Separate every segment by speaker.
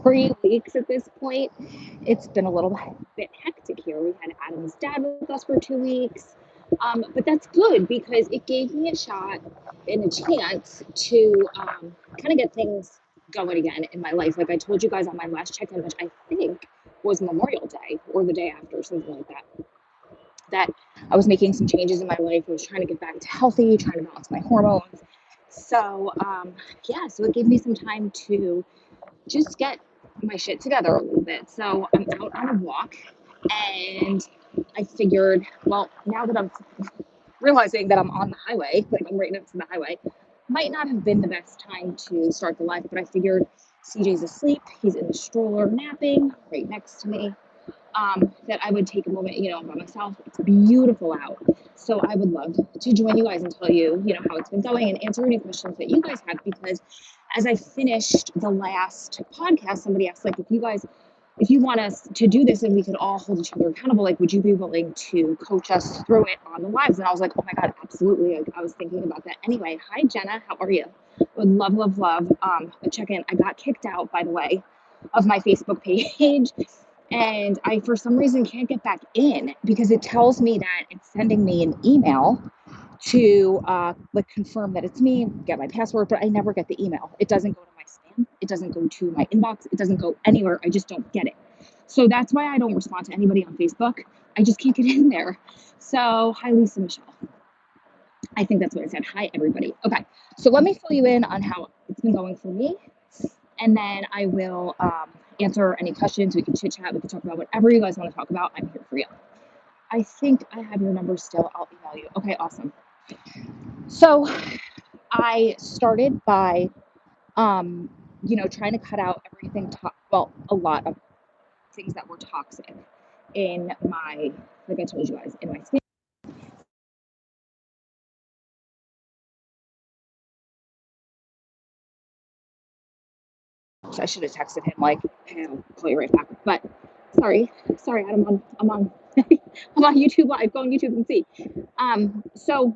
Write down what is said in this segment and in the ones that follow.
Speaker 1: 3 weeks at this point. It's been a little bit hectic here. We had Adam's dad with us for 2 weeks. But that's good because it gave me a shot and a chance to kind of get things going again in my life. Like I told you guys on my last check-in, which I think was Memorial Day or the day after, something like that I was making some changes in my life. I was trying to get back to healthy, trying to balance my hormones. So, so it gave me some time to just get my shit together a little bit. So I'm out on a walk and I figured, well, now that I'm realizing that I'm on the highway, like I'm right next to the highway, might not have been the best time to start the live, but I figured CJ's asleep. He's in the stroller napping right next to me. That I would take a moment, by myself. It's beautiful out. So I would love to join you guys and tell you, how it's been going and answer any questions that you guys have, because as I finished the last podcast, somebody asked, like, if you want us to do this and we could all hold each other accountable, like, would you be willing to coach us through it on the lives? And I was like, oh my God, absolutely. I was thinking about that. Anyway, hi, Jenna. How are you? Would love a check-in. I got kicked out, by the way, of my Facebook page. And I, for some reason, can't get back in because it tells me that it's sending me an email to confirm that it's me, get my password, but I never get the email. It doesn't go to my spam. It doesn't go to my inbox. It doesn't go anywhere. I just don't get it. So that's why I don't respond to anybody on Facebook. I just can't get in there. So hi, Lisa Michelle. I think that's what I said. Hi, everybody. Okay, so let me fill you in on how it's been going for me. And then I will answer any questions. We can chit chat. We can talk about whatever you guys want to talk about. I'm here for you. I think I have your number still. I'll email you. Okay, awesome. So I started by, trying to cut out everything, a lot of things that were toxic in my, like I told you guys, in my skin. I should have texted him like, hey, I'll call you right back. But sorry, Adam, I'm on I'm on YouTube Live. Go on YouTube and see. So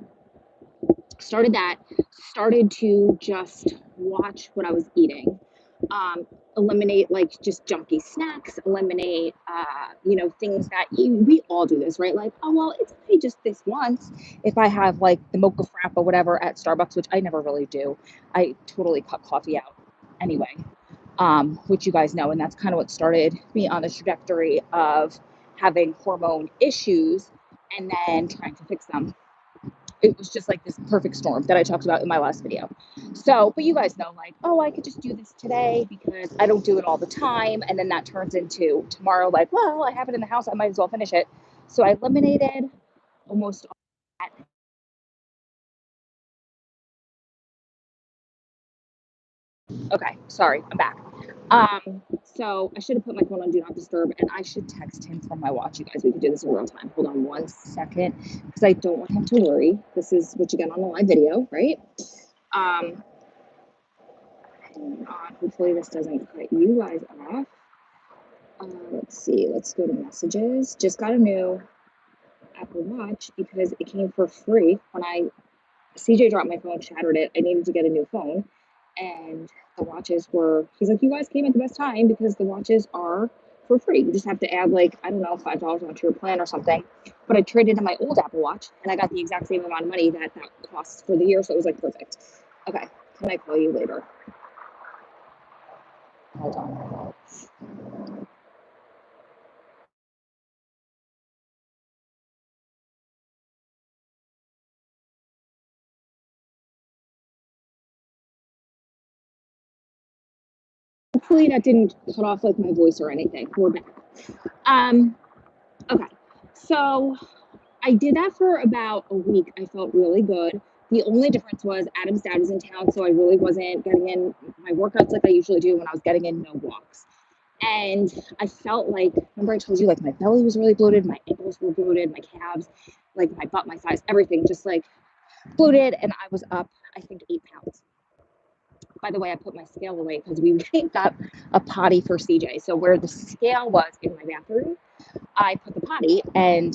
Speaker 1: started to just watch what I was eating. Eliminate like just junky snacks, eliminate, things that we all do this, right? Like, oh, well, it's okay just this once. If I have like the mocha frap or whatever at Starbucks, which I never really do, I totally cut coffee out anyway. Which you guys know, and that's kind of what started me on the trajectory of having hormone issues and then trying to fix them. It was just like this perfect storm that I talked about in my last video. So, but you guys know, like, oh, I could just do this today because I don't do it all the time. And then that turns into tomorrow, like, well, I have it in the house, I might as well finish it. So I eliminated almost all that. Okay, sorry, I'm back. So I should have put my phone on Do Not Disturb, and I should text him from my watch. You guys, we can do this in real time. Hold on 1 second, because I don't want him to worry. This is what you get on the live video, right? Hang on. Hopefully this doesn't cut you guys off. Let's see. Let's go to messages. Just got a new Apple Watch because it came for free when CJ dropped my phone, shattered it. I needed to get a new phone, and the watches he's like, you guys came at the best time because the watches are for free. You just have to add like, I don't know, $5 onto your plan or something. But I traded in my old Apple Watch and I got the exact same amount of money that costs for the year. So it was like perfect. Okay. Can I call you later? Hold on. Hopefully that didn't cut off like my voice or anything. We're back. Okay. So I did that for about a week. I felt really good. The only difference was Adam's dad was in town, so I really wasn't getting in my workouts like I usually do when I was getting in no walks. And I felt like, remember I told you, like my belly was really bloated, my ankles were bloated, my calves, like my butt, my thighs, everything just like bloated. And I was up, I think, 8 pounds. By the way, I put my scale away because we got a potty for CJ. So where the scale was in my bathroom, I put the potty, and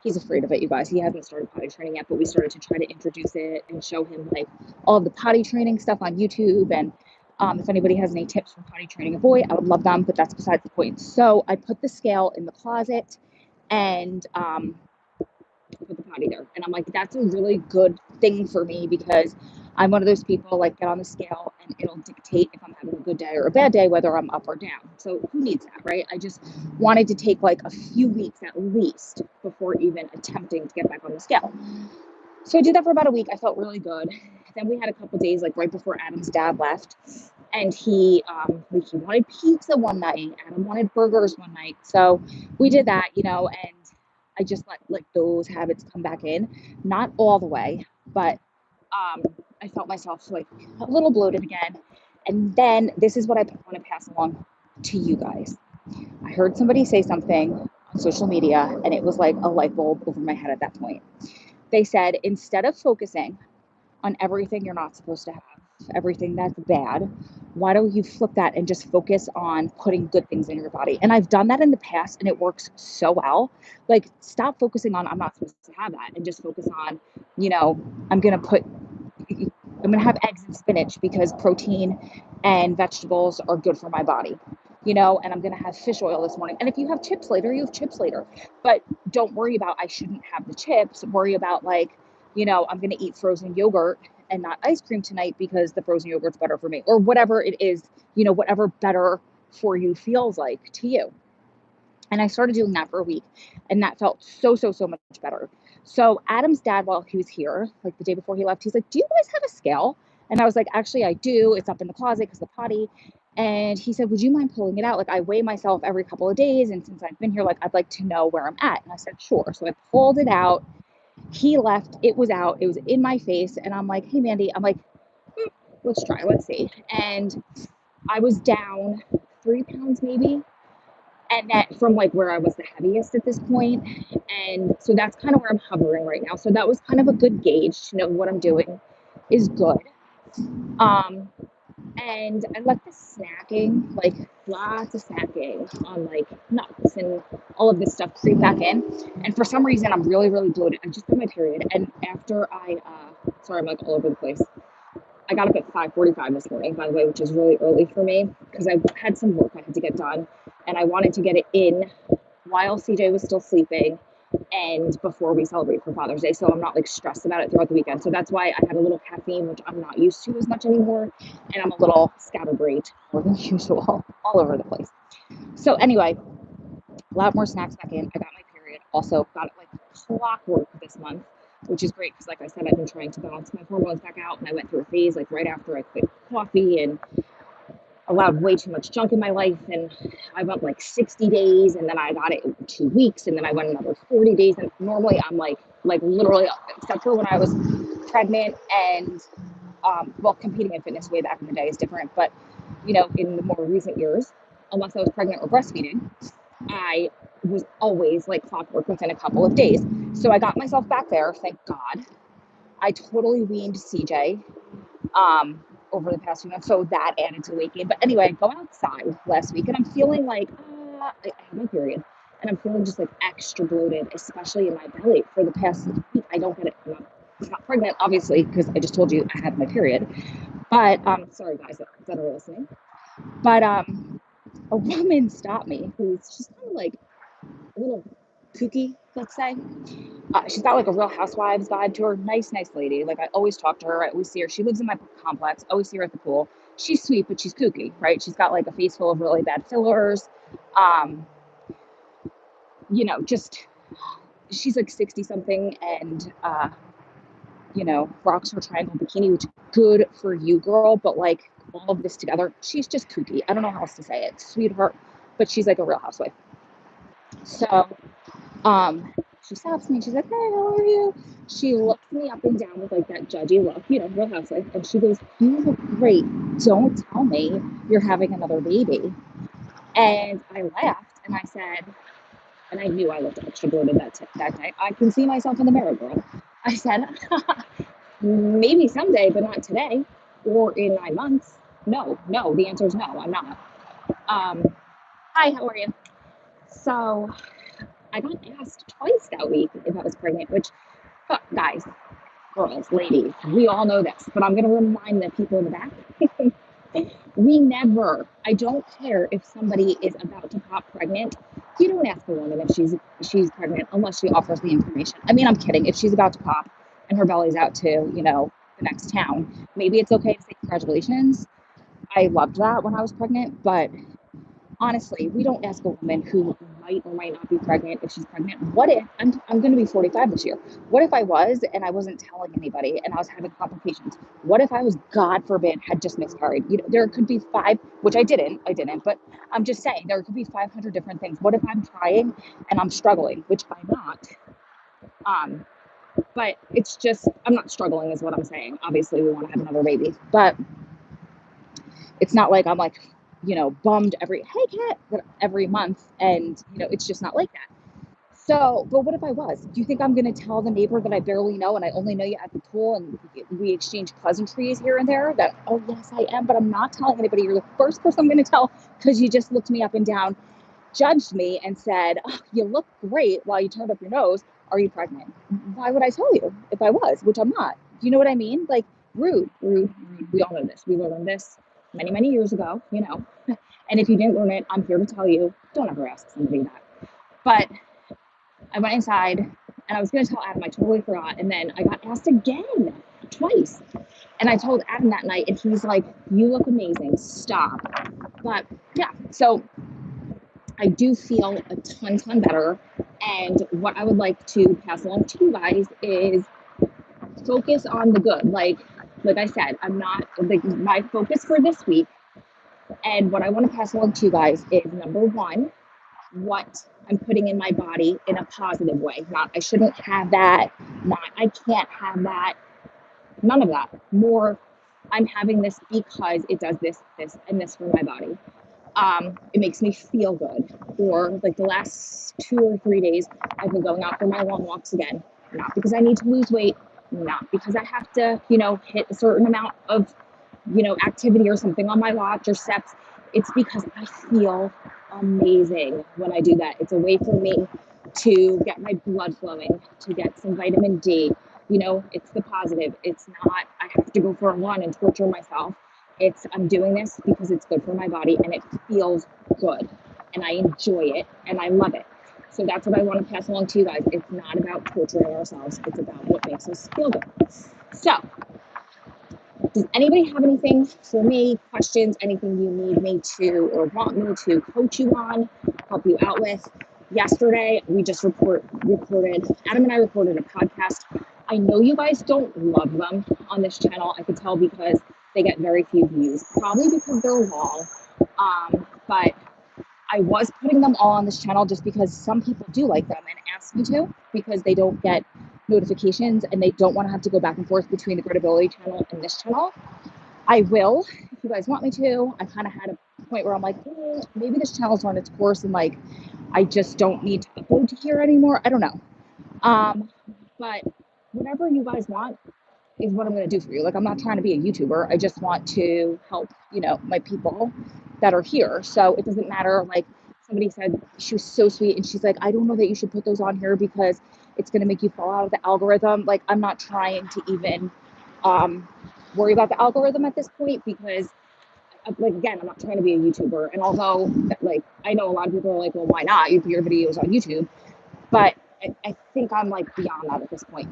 Speaker 1: he's afraid of it, you guys. He hasn't started potty training yet, but we started to try to introduce it and show him like all of the potty training stuff on YouTube and If anybody has any tips for potty training a boy, I would love them, but that's besides the point. So I put the scale in the closet and put the potty there. And I'm like, that's a really good thing for me because I'm one of those people like get on the scale and it'll dictate if I'm having a good day or a bad day, whether I'm up or down. So who needs that, right? I just wanted to take like a few weeks at least before even attempting to get back on the scale. So I did that for about a week. I felt really good. Then we had a couple days, like right before Adam's dad left, and he wanted pizza one night. Adam wanted burgers one night. So we did that, and I just let like those habits come back in, not all the way, but I felt myself like a little bloated again. And then this is what I want to pass along to you guys. I heard somebody say something on social media, and it was like a light bulb over my head at that point. They said, instead of focusing on everything you're not supposed to have, everything that's bad, why don't you flip that and just focus on putting good things in your body? And I've done that in the past and it works so well. Like, stop focusing on I'm not supposed to have that and just focus on, I'm going to have eggs and spinach because protein and vegetables are good for my body, and I'm going to have fish oil this morning. And if you have chips later, you have chips later. But don't worry about I shouldn't have the chips. Worry about like, I'm going to eat frozen yogurt and not ice cream tonight because the frozen yogurt's better for me, or whatever it is, whatever better for you feels like to you. And I started doing that for a week and that felt so much better. So Adam's dad, while he was here, like the day before he left, he's like, do you guys have a scale? And I was like, actually, I do. It's up in the closet because the potty. And he said, would you mind pulling it out? Like, I weigh myself every couple of days. And since I've been here, like, I'd like to know where I'm at. And I said, sure. So I pulled it out. He left. It was out. It was in my face. And I'm like, hey, Mandy, I'm like, let's try. Let's see. And I was down 3 pounds maybe. And that from like where I was the heaviest at this point. And so that's kind of where I'm hovering right now. So that was kind of a good gauge to know what I'm doing is good. And I let the snacking, like lots of snacking on like nuts and all of this stuff creep back in. And for some reason, I'm really bloated. I just got my period. And after sorry, I'm like all over the place. I got up at 5:45 this morning, by the way, which is really early for me because I had some work I had to get done and I wanted to get it in while CJ was still sleeping and before we celebrate for Father's Day. So I'm not like stressed about it throughout the weekend. So that's why I had a little caffeine, which I'm not used to as much anymore. And I'm a little scatterbrained more than usual, all over the place. So anyway, a lot more snacks back in. I got my period. Also got it like clockwork this month, which is great because like I said, I've been trying to balance my hormones back out and I went through a phase like right after I quit coffee and allowed way too much junk in my life. And I went like 60 days and then I got it in 2 weeks and then I went another 40 days. And normally I'm like literally, except for when I was pregnant and, competing in fitness way back in the day is different. But, in the more recent years, unless I was pregnant or breastfeeding, I was always like clockwork within a couple of days. So I got myself back there, thank God. I totally weaned CJ over the past few months, so that added to weight gain. But anyway, I go outside last week and I'm feeling like I have my period and I'm feeling just like extra bloated, especially in my belly. For the past week, I don't get it. I'm not pregnant, obviously, because I just told you I had my period. But sorry guys that are listening. But a woman stopped me who's just kind of like a little kooky, let's say. She's got like a Real Housewives vibe to her. Nice lady. Like I always talk to her. I always see her. She lives in my complex. Always see her at the pool. She's sweet, but she's kooky, right? She's got like a face full of really bad fillers. Just she's like 60 something and rocks her triangle bikini, which good for you, girl. But like all of this together, she's just kooky. I don't know how else to say it. Sweetheart, but she's like a Real Housewife. So, she stops me and she's like, hey, how are you? She looks me up and down with like that judgy look, Real Housewife. And she goes, you look great. Don't tell me you're having another baby. And I laughed and I said, and I knew I looked extra bloated that day. I can see myself in the mirror, girl. I said, maybe someday, but not today or in 9 months. No, the answer is no, I'm not. Hi, how are you? So I got asked twice that week if I was pregnant, which, guys, girls, ladies, we all know this, but I'm going to remind the people in the back. We never, I don't care if somebody is about to pop pregnant. You don't ask a woman if she's pregnant unless she offers the information. I mean, I'm kidding. If she's about to pop and her belly's out to, the next town, maybe it's okay to say congratulations. I loved that when I was pregnant, but honestly, we don't ask a woman who might or might not be pregnant if she's pregnant. What if I'm going to be 45 this year? What if I was and I wasn't telling anybody and I was having complications? What if I was, God forbid, had just miscarried? There could be five, which I didn't, but I'm just saying there could be 500 different things. What if I'm trying and I'm struggling, which I'm not? But it's just, I'm not struggling is what I'm saying. Obviously, we want to have another baby, but it's not like I'm like, bummed every month. And, it's just not like that. So, but what if I was? Do you think I'm going to tell the neighbor that I barely know and I only know you at the pool and we exchange pleasantries here and there that, oh, yes, I am, but I'm not telling anybody. You're the first person I'm going to tell because you just looked me up and down, judged me and said, oh, you look great while you turned up your nose. Are you pregnant? Why would I tell you if I was, which I'm not? Do you know what I mean? Like rude. We all know this. We learned this many, many years ago, and if you didn't learn it, I'm here to tell you, don't ever ask somebody that. But I went inside and I was going to tell Adam, I totally forgot. And then I got asked again, twice. And I told Adam that night and he's like, you look amazing, stop. But yeah, so I do feel a ton better. And what I would like to pass along to you guys is focus on the good. Like I said, I'm not, my focus for this week and what I want to pass along to you guys is number one, what I'm putting in my body in a positive way. Not, I shouldn't have that. Not, I can't have that. None of that. More, I'm having this because it does this, and this for my body. It makes me feel good. Or like the last 2 or 3 days, I've been going out for my long walks again. Not because I need to lose weight. Not because I have to, hit a certain amount of, activity or something on my watch or steps. It's because I feel amazing when I do that. It's a way for me to get my blood flowing, to get some vitamin D. It's the positive. It's not, I have to go for a run and torture myself. It's, I'm doing this because it's good for my body and it feels good and I enjoy it and I love it. So that's what I want to pass along to you guys. It's not about torturing ourselves. It's about what makes us feel good. So does anybody have anything for me, questions, anything you need me to or want me to coach you on, help you out with? Yesterday, we just recorded, Adam and I recorded a podcast. I know you guys don't love them on this channel. I could tell because they get very few views, probably because they're long. But I was putting them all on this channel just because some people do like them and ask me to because they don't get notifications and they don't want to have to go back and forth between the Gritability channel and this channel. I will, if you guys want me to. I kind of had a point where I'm like, maybe this channel's run its course and like, I just don't need to upload to here anymore. I don't know. But whatever you guys want is what I'm going to do for you. Like, I'm not trying to be a YouTuber. I just want to help, my people that are here. So it doesn't matter. Like somebody said, she was so sweet. And she's like, I don't know that you should put those on here because it's going to make you fall out of the algorithm. Like, I'm not trying to even worry about the algorithm at this point because like, again, I'm not trying to be a YouTuber. And although like, I know a lot of people are like, well, why not? You put your videos on YouTube. But I think I'm like beyond that at this point,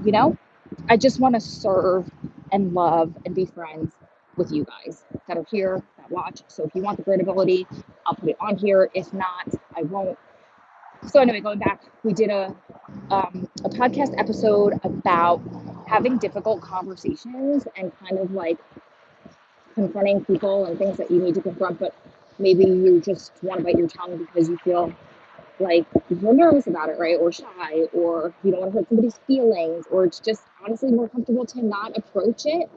Speaker 1: I just want to serve and love and be friends with you guys that are here, that watch. So if you want the Gritability, I'll put it on here. If not, I won't. So anyway, going back, we did a podcast episode about having difficult conversations and kind of like confronting people and things that you need to confront, but maybe you just want to bite your tongue because you feel like you're nervous about it, right? Or shy, or you don't want to hurt somebody's feelings, or it's just honestly more comfortable to not approach it.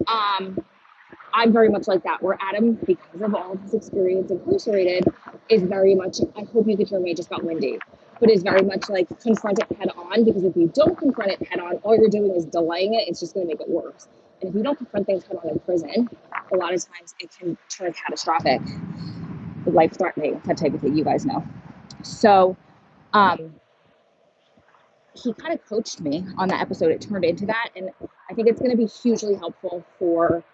Speaker 1: I'm very much like that, where Adam, because of all of his experience incarcerated, is very much, I hope you could hear me, just got windy, but is very much like confront it head on, because if you don't confront it head on, all you're doing is delaying it. It's just going to make it worse. And if you don't confront things head on in prison, a lot of times it can turn catastrophic, life-threatening, that type of thing, you guys know. So he kind of coached me on that episode. It turned into that. And I think it's going to be hugely helpful for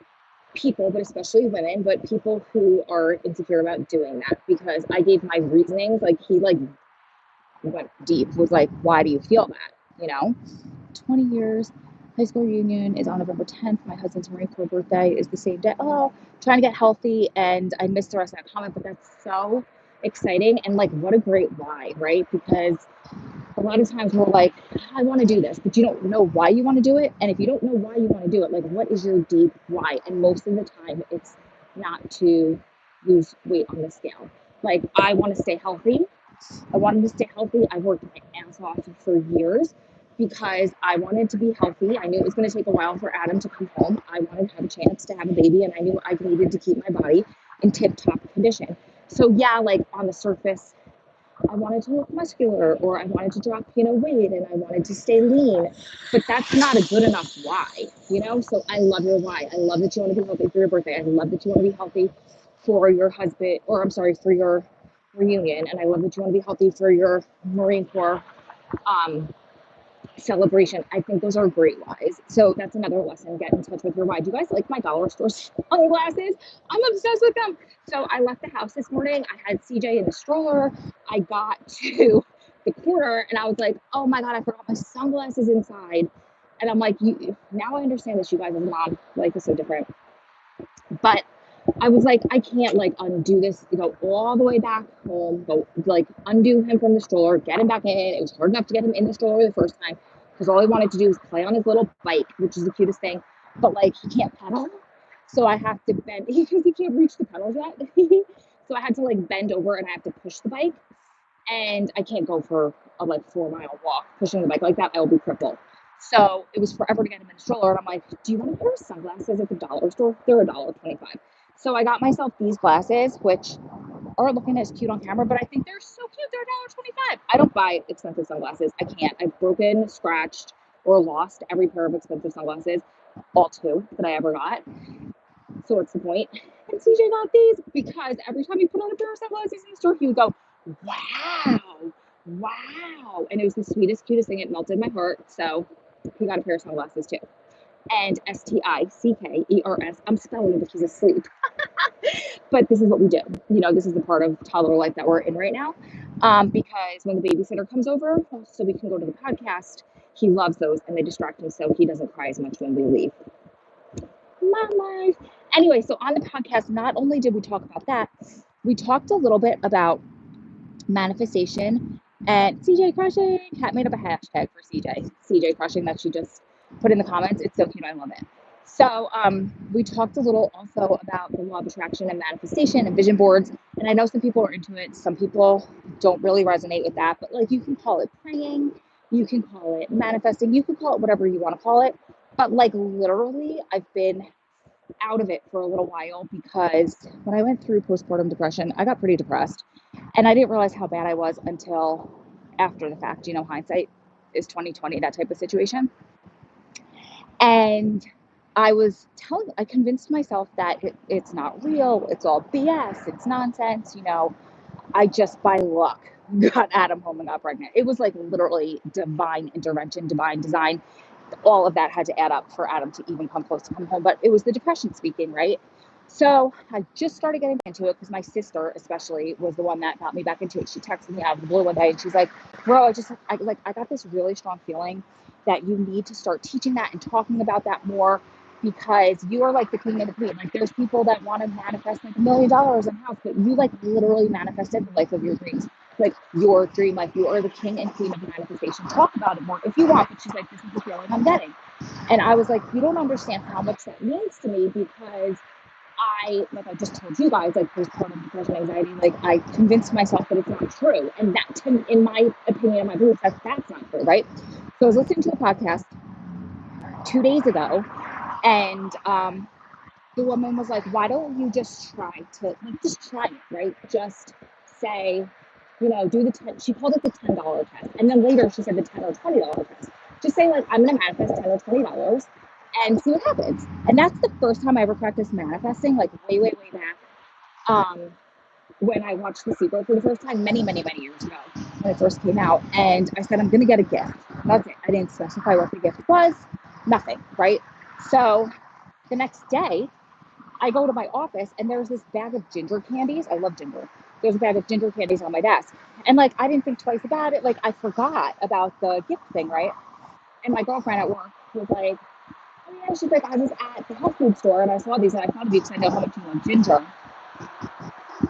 Speaker 1: people, but especially women, but people who are insecure about doing that, because I gave my reasonings. Like he like went deep, was like, why do you feel that? 20 years. High school reunion is on November 10th. My husband's Marine Corps birthday is the same day. Oh, trying to get healthy. And I missed the rest of that comment, but that's so exciting. And like, what a great why, right? Because a lot of times we're like, I want to do this, but you don't know why you want to do it. And if you don't know why you want to do it, like, what is your deep why? And most of the time, it's not to lose weight on the scale. Like, I want to stay healthy. I wanted to stay healthy. I worked my ass off for years because I wanted to be healthy. I knew it was going to take a while for Adam to come home. I wanted to have a chance to have a baby, and I knew I needed to keep my body in tip-top condition. So yeah, like on the surface, I wanted to look muscular, or I wanted to drop, weight, and I wanted to stay lean, but that's not a good enough why, So I love your why. I love that you want to be healthy for your birthday. I love that you want to be healthy for your husband, or I'm sorry, for your reunion. And I love that you want to be healthy for your Marine Corps celebration. I think those are great whys. So that's another lesson. Get in touch with your why. Do you guys like my dollar store sunglasses? I'm obsessed with them. So I left the house this morning. I had CJ in the stroller. I got to the corner and I was like, oh my God, I forgot my sunglasses inside. And I'm like, now I understand this, you guys, as a mom. Life is so different. But I was like, I can't like undo this, go all the way back home, go like undo him from the stroller, get him back in. It was hard enough to get him in the stroller the first time because all he wanted to do was play on his little bike, which is the cutest thing. But like he can't pedal. So I have to bend because he can't reach the pedals yet. So I had to like bend over and I have to push the bike. And I can't go for a like 4-mile walk pushing the bike like that. I will be crippled. So it was forever to get him in the stroller. And I'm like, do you want a pair of sunglasses at the dollar store? They're $1.25. So I got myself these glasses, which are looking as cute on camera, but I think they're so cute. They're $1.25. I don't buy expensive sunglasses. I can't. I've broken, scratched, or lost every pair of expensive sunglasses, all 2 that I ever got. So what's the point? And CJ got these because every time he put on a pair of sunglasses in the store, he would go, wow. And it was the sweetest, cutest thing. It melted my heart. So he got a pair of sunglasses too. And STICKERS. I'm spelling it, but he's asleep. But this is what we do. This is the part of toddler life that we're in right now. Because when the babysitter comes over, so we can go to the podcast, he loves those and they distract him so he doesn't cry as much when we leave. Mom life. Anyway, so on the podcast, not only did we talk about that, we talked a little bit about manifestation and CJ crushing. Kat made up a hashtag for CJ crushing that she just put in the comments. It's so cute. I love it. So we talked a little also about the law of attraction and manifestation and vision boards. And I know some people are into it. Some people don't really resonate with that. But like you can call it praying. You can call it manifesting. You can call it whatever you want to call it. But like literally, I've been out of it for a little while because when I went through postpartum depression, I got pretty depressed. And I didn't realize how bad I was until after the fact. Hindsight is 20/20, that type of situation. And I convinced myself that it's not real. It's all BS. It's nonsense. I just by luck got Adam home and got pregnant. It was like literally divine intervention, divine design. All of that had to add up for Adam to even come close to come home. But it was the depression speaking, right? So I just started getting into it because my sister especially was the one that got me back into it. She texted me out of the blue one day and she's like, bro, I got this really strong feeling that you need to start teaching that and talking about that more because you are like the king and the queen. Like there's people that want to manifest like $1 million in house, but you like literally manifested the life of your dreams. Like your dream life, you are the king and queen of manifestation. Talk about it more if you want. But she's like, this is the feeling I'm getting. And I was like, you don't understand how much that means to me because I just told you guys, like postpartum depression, anxiety, like I convinced myself that it's not true. And that, in my opinion, and my belief, that's not true, right? So I was listening to a podcast 2 days ago, and the woman was like, why don't you just try it, right? Just say, do she called it the $10 test. And then later she said the $10 or $20 test. Just say like, I'm going to manifest $10 or $20 and see what happens. And that's the first time I ever practiced manifesting, like way back. When I watched The Secret for the first time, many years ago, when it first came out. And I said, I'm going to get a gift. That's it. I didn't specify what the gift was, nothing, right? So the next day, I go to my office and there's this bag of ginger candies. I love ginger. There's a bag of ginger candies on my desk. And like, I didn't think twice about it. Like, I forgot about the gift thing, right? And my girlfriend at work was like, oh yeah, she's like, I was at the health food store and I saw these and I thought of you because I know how much you love ginger.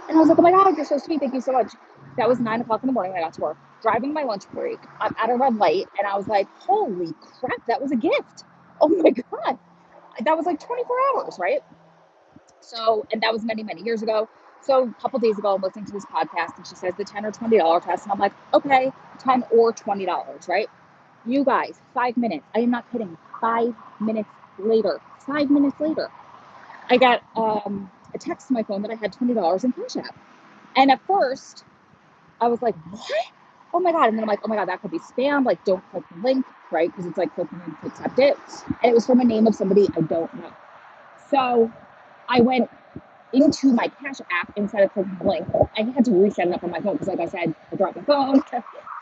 Speaker 1: And I was like, oh my God, you're so sweet. Thank you so much. That was 9 o'clock in the morning when I got to work, driving my lunch break. I'm at a red light and I was like, holy crap, that was a gift. Oh my God. That was like 24 hours, right? So, and that was many, many years ago. So a couple days ago, I'm listening to this podcast and she says the $10 or $20 test. And I'm like, okay, $10 or $20, right? You guys, 5 minutes. I am not kidding. 5 minutes later, I got a text to my phone that I had $20 in CashApp. And at first, I was like, what? Oh my God. And then I'm like, oh my God, that could be spam. Like, don't click the link, right? Because it's like click the link to accept it. And it was from a name of somebody I don't know. So I went into my Cash App instead of clicking the link. I had to reset it up on my phone because, like I said, I dropped my phone.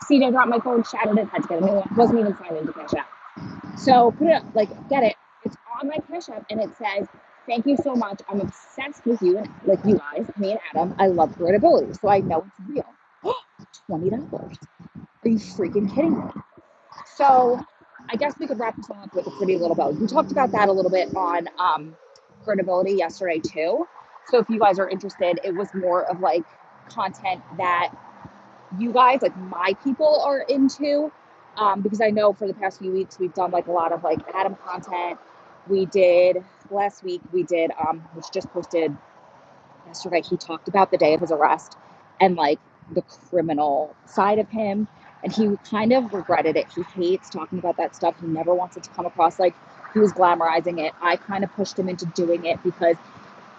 Speaker 1: CJ dropped my phone, shattered it, had to get a new one. Wasn't even signed into Cash App. So put it up, like, get it. It's on my Cash App and it says, thank you so much. I'm obsessed with you and like you guys, me and Adam. I love Gritability. So I know it's real. $20. Are you freaking kidding me? So I guess we could wrap this all up with a pretty little bow. We talked about that a little bit on Gritability yesterday too. So if you guys are interested, it was more of like content that you guys, like my people, are into. Because I know for the past few weeks we've done like a lot of like Adam content. We did last week, which just posted yesterday, he talked about the day of his arrest and like the criminal side of him. And he kind of regretted it. He hates talking about that stuff. He never wants it to come across like he was glamorizing it. I kind of pushed him into doing it because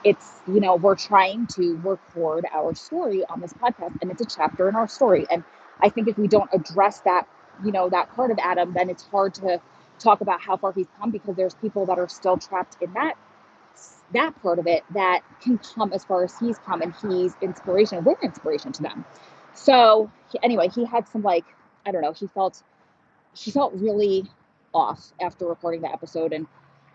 Speaker 1: it's, you know, we're trying to record our story on this podcast and it's a chapter in our story. And I think if we don't address that, you know, that part of Adam, then it's hard to talk about how far he's come because there's people that are still trapped in that part of it that can come as far as he's come, and he's inspiration. We're inspiration to them. So anyway, he had some like, I don't know, he felt really off after recording the episode, and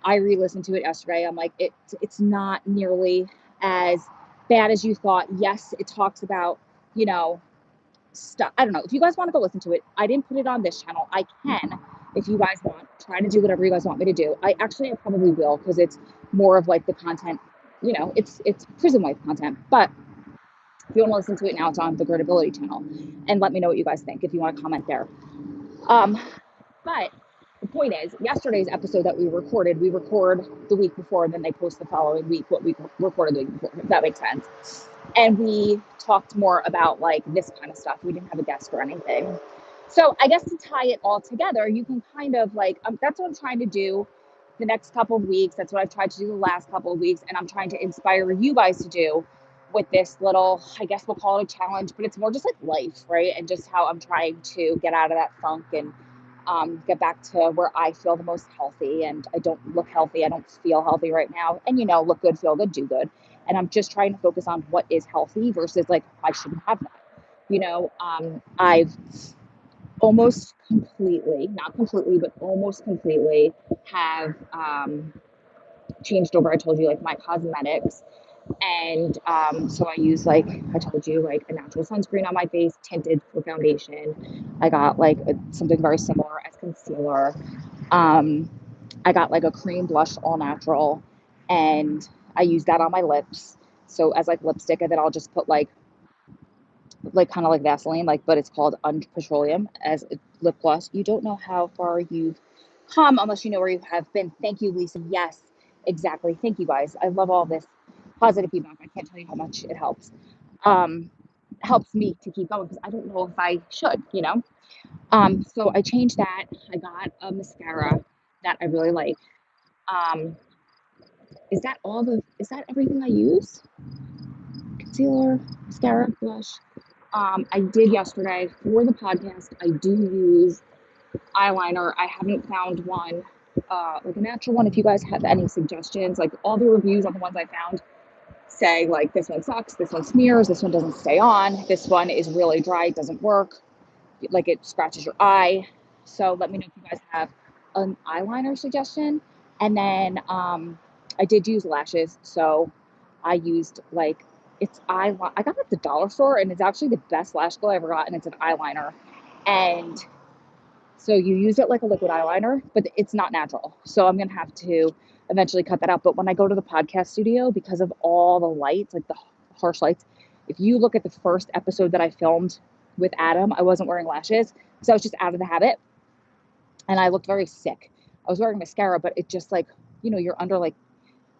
Speaker 1: I re-listened to it yesterday. I'm like, it's not nearly as bad as you thought. Yes, it talks about, you know, stuff. I don't know. If you guys want to go listen to it, I didn't put it on this channel. I can, if you guys want, try to do whatever you guys want me to do. I probably will, because it's more of like the content, you know, it's prison life content. But if you want to listen to it now, it's on the Gritability channel, and let me know what you guys think if you want to comment there. But the point is, yesterday's episode that we record the week before, and then they post the following week what we recorded the week before, if that makes sense. And we talked more about like this kind of stuff. We didn't have a guest or anything. So I guess to tie it all together, you can kind of like, that's what I'm trying to do the next couple of weeks. That's what I've tried to do the last couple of weeks. And I'm trying to inspire you guys to do with this little, I guess we'll call it a challenge, but it's more just like life, right? And just how I'm trying to get out of that funk and get back to where I feel the most healthy. And I don't look healthy. I don't feel healthy right now. And, you know, look good, feel good, do good. And I'm just trying to focus on what is healthy versus like, I shouldn't have that. You know, I've almost completely, not completely, but almost completely have changed over. I told you, like, my cosmetics. And so I use, like I told you, like a natural sunscreen on my face, tinted for foundation. I got like something very similar as concealer. I got like a cream blush, all natural, and I use that on my lips. So as like lipstick, and then I'll just put like kind of like Vaseline, like, but it's called petroleum as a lip gloss. You don't know how far you've come unless you know where you have been. Thank you, Lisa. Yes, exactly. Thank you guys. I love all this positive feedback. I can't tell you how much it helps. Helps me to keep going because I don't know if I should, you know. So I changed that. I got a mascara that I really like. Is that everything I use? Concealer, mascara, blush. I did yesterday for the podcast. I do use eyeliner. I haven't found one, like a natural one. If you guys have any suggestions, like all the reviews on the ones I found say like this one sucks, this one smears, this one doesn't stay on, this one is really dry, it doesn't work, like it scratches your eye. So let me know if you guys have an eyeliner suggestion. And then I did use lashes, so I used like, I got it at the dollar store, and it's actually the best lash glue I ever got, and it's an eyeliner. And so you use it like a liquid eyeliner, but it's not natural. So I'm going to have to eventually cut that out. But when I go to the podcast studio, because of all the lights, like the harsh lights, if you look at the first episode that I filmed with Adam, I wasn't wearing lashes because I was just out of the habit, and I looked very sick. I was wearing mascara, but it just like, you're under like,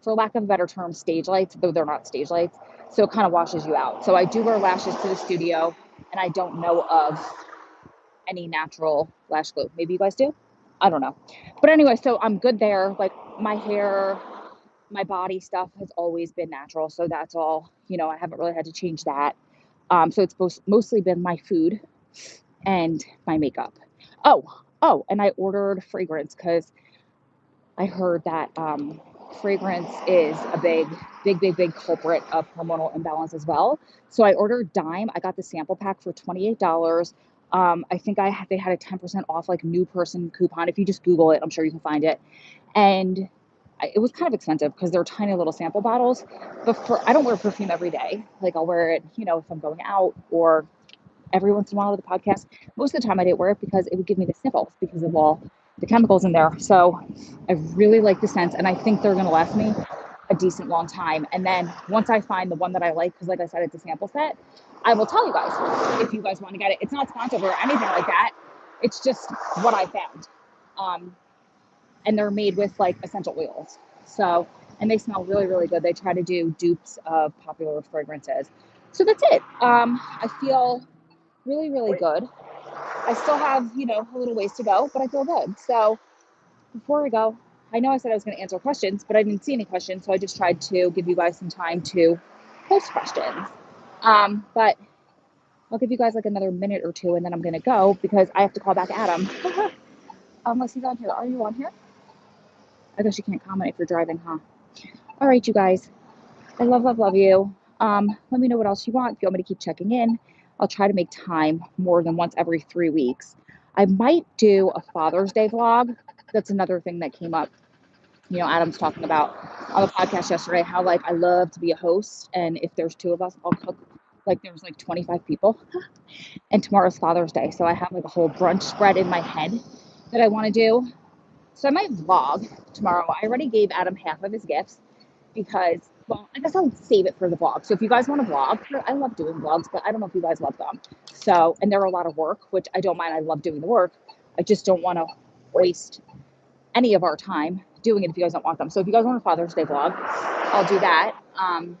Speaker 1: for lack of a better term, stage lights, though they're not stage lights. So it kind of washes you out. So I do wear lashes to the studio, and I don't know of any natural lash glue. Maybe you guys do? I don't know. But anyway, so I'm good there. Like my hair, my body stuff has always been natural. So that's all, I haven't really had to change that. So it's mostly been my food and my makeup. Oh, and I ordered fragrance because I heard that fragrance is a big culprit of hormonal imbalance as well. So I ordered Dime. I got the sample pack for $28. I think they had a 10% off like new person coupon. If you just Google it, I'm sure you can find it. And it was kind of expensive because they're tiny little sample bottles. But I don't wear perfume every day. Like I'll wear it, if I'm going out or every once in a while with the podcast. Most of the time I didn't wear it because it would give me the sniffles because of all the chemicals in there. So I really like the scents, and I think they're going to last me a decent long time. And then once I find the one that I like, because like I said, it's a sample set, I will tell you guys if you guys want to get it. It's not sponsored or anything like that. It's just what I found. And they're made with like essential oils. So, and they smell really, really good. They try to do dupes of popular fragrances. So that's it. I feel really, really good. I still have, a little ways to go, but I feel good. So before we go, I know I said I was going to answer questions, but I didn't see any questions. So I just tried to give you guys some time to post questions. But I'll give you guys like another minute or two, and then I'm going to go because I have to call back Adam. Unless he's on here. Are you on here? I guess you can't comment if you're driving, huh? All right, you guys. I love you. Let me know what else you want. If you want me to keep checking in, I'll try to make time more than once every 3 weeks. I might do a Father's Day vlog. That's another thing that came up. Adam's talking about on the podcast yesterday how like I love to be a host, and if there's 2 of us, I'll cook like there's like 25 people. And tomorrow's Father's Day, so I have like a whole brunch spread in my head that I want to do. So I might vlog tomorrow. I already gave Adam half of his gifts because, well, I guess I'll save it for the vlog. So if you guys want to vlog, I love doing vlogs, but I don't know if you guys love them. So, and they're a lot of work, which I don't mind. I love doing the work. I just don't want to waste any of our time doing it if you guys don't want them. So if you guys want a Father's Day vlog, I'll do that. And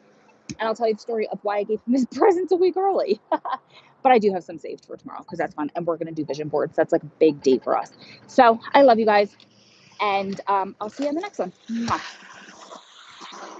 Speaker 1: I'll tell you the story of why I gave him his presents a week early. But I do have some saved for tomorrow because that's fun. And we're going to do vision boards. That's like a big date for us. So I love you guys. And I'll see you in the next one. Mwah.